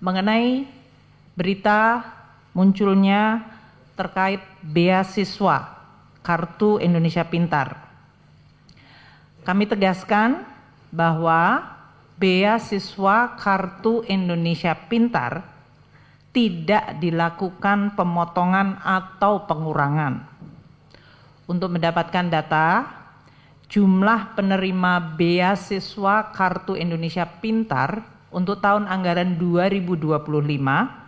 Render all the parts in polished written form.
mengenai berita munculnya terkait beasiswa Kartu Indonesia Pintar. Kami tegaskan bahwa beasiswa Kartu Indonesia Pintar tidak dilakukan pemotongan atau pengurangan. Untuk mendapatkan data, jumlah penerima beasiswa Kartu Indonesia Pintar untuk tahun anggaran 2025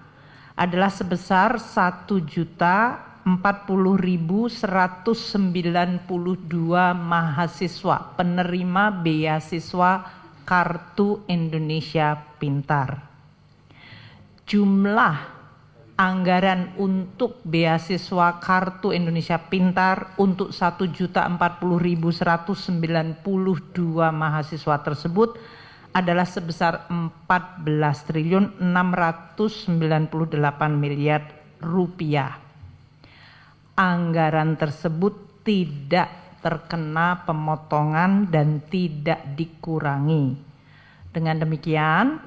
adalah sebesar 1.040.192 mahasiswa penerima beasiswa Kartu Indonesia Pintar. Jumlah anggaran untuk beasiswa Kartu Indonesia Pintar untuk 1.040.192 mahasiswa tersebut adalah sebesar 14.698 miliar rupiah. Anggaran tersebut tidak terkena pemotongan dan tidak dikurangi. Dengan demikian,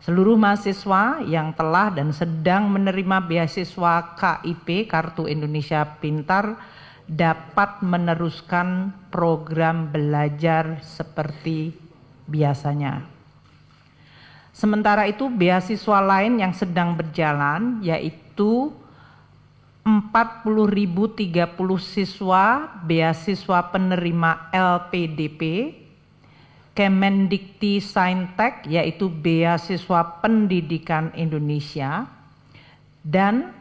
seluruh mahasiswa yang telah dan sedang menerima beasiswa KIP Kartu Indonesia Pintar dapat meneruskan program belajar seperti biasanya. Sementara itu, beasiswa lain yang sedang berjalan yaitu 40.030 siswa beasiswa penerima LPDP, Kemendikti Saintek yaitu beasiswa pendidikan Indonesia, dan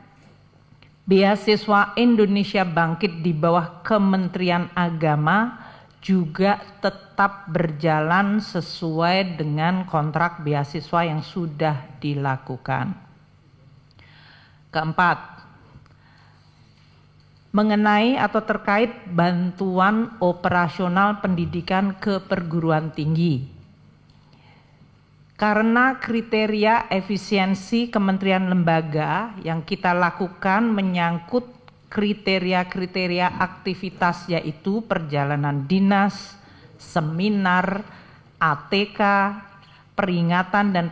beasiswa Indonesia Bangkit di bawah Kementerian Agama juga tetap berjalan sesuai dengan kontrak beasiswa yang sudah dilakukan. Keempat, mengenai atau terkait bantuan operasional pendidikan ke perguruan tinggi. Karena kriteria efisiensi kementerian lembaga yang kita lakukan menyangkut kriteria-kriteria aktivitas yaitu perjalanan dinas, seminar, ATK, peringatan dan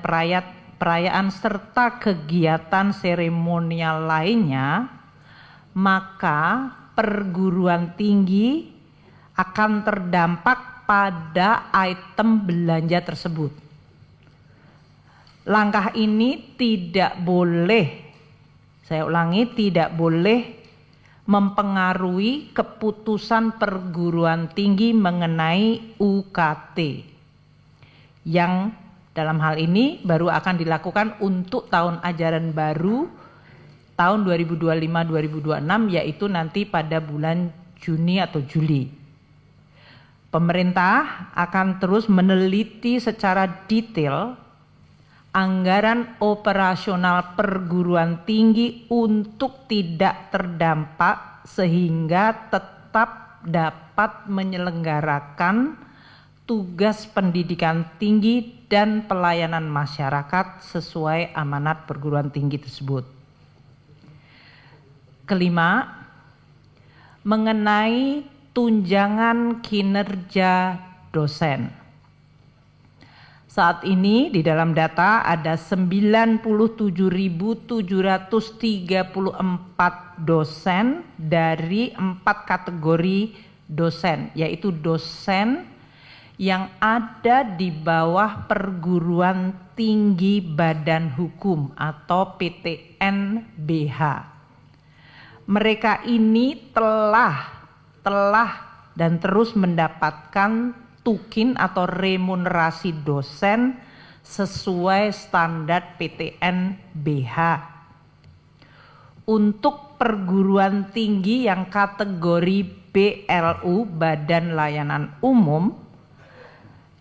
perayaan serta kegiatan seremonial lainnya, maka perguruan tinggi akan terdampak pada item belanja tersebut. Langkah ini tidak boleh, saya ulangi, tidak boleh mempengaruhi keputusan perguruan tinggi mengenai UKT yang dalam hal ini baru akan dilakukan untuk tahun ajaran baru tahun 2025-2026 yaitu nanti pada bulan Juni atau Juli. Pemerintah akan terus meneliti secara detail anggaran operasional perguruan tinggi untuk tidak terdampak sehingga tetap dapat menyelenggarakan tugas pendidikan tinggi dan pelayanan masyarakat sesuai amanat perguruan tinggi tersebut. Kelima, mengenai tunjangan kinerja dosen. Saat ini di dalam data ada 97.734 dosen dari 4 kategori dosen, yaitu dosen yang ada di bawah perguruan tinggi badan hukum atau PTN-BH. Mereka ini telah dan terus mendapatkan tukin atau remunerasi dosen sesuai standar PTN-BH. Untuk perguruan tinggi yang kategori BLU Badan Layanan Umum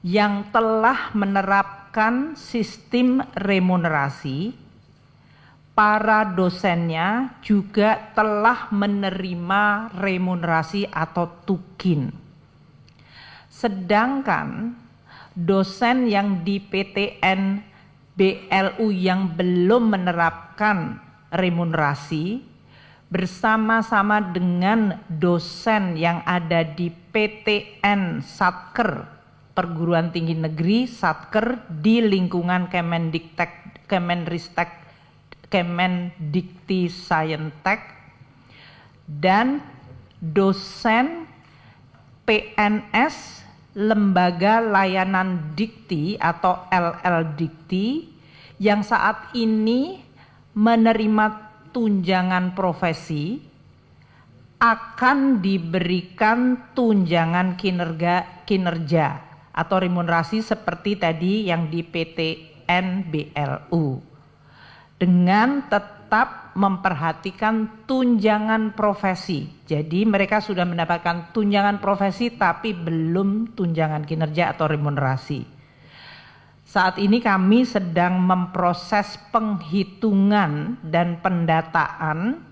yang telah menerapkan sistem remunerasi, para dosennya juga telah menerima remunerasi atau tukin. Sedangkan dosen yang di PTN BLU yang belum menerapkan remunerasi bersama-sama dengan dosen yang ada di PTN Satker Perguruan Tinggi Negeri Satker di lingkungan Kemendikti-Sayentek, dan dosen PNS Lembaga Layanan Dikti atau LL Dikti yang saat ini menerima tunjangan profesi akan diberikan tunjangan kinerja atau remunerasi seperti tadi yang di PTN BLU dengan tetap memperhatikan tunjangan profesi. Jadi mereka sudah mendapatkan tunjangan profesi tapi belum tunjangan kinerja atau remunerasi. Saat ini kami sedang memproses penghitungan dan pendataan,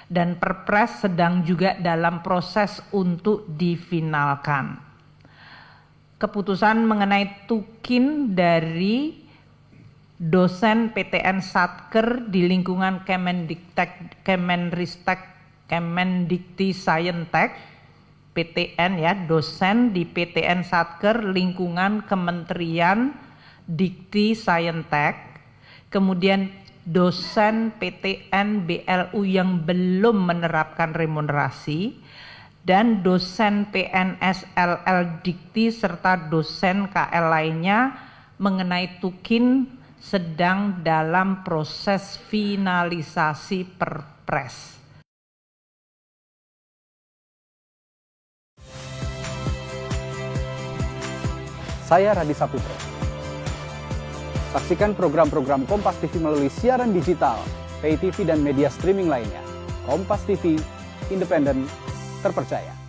dan Perpres sedang juga dalam proses untuk difinalkan. Keputusan mengenai tukin dari dosen PTN Satker di lingkungan Kemendikti-Sayentek, PTN ya, dosen di PTN Satker lingkungan Kementerian Dikti-Sayentek, kemudian dosen PTN BLU yang belum menerapkan remunerasi, dan dosen PNS LL Dikti serta dosen KL lainnya mengenai tukin sedang dalam proses finalisasi Perpres. Saya Radi Saputro. Saksikan program-program Kompas TV melalui siaran digital, pay TV dan media streaming lainnya. Kompas TV, independen, terpercaya.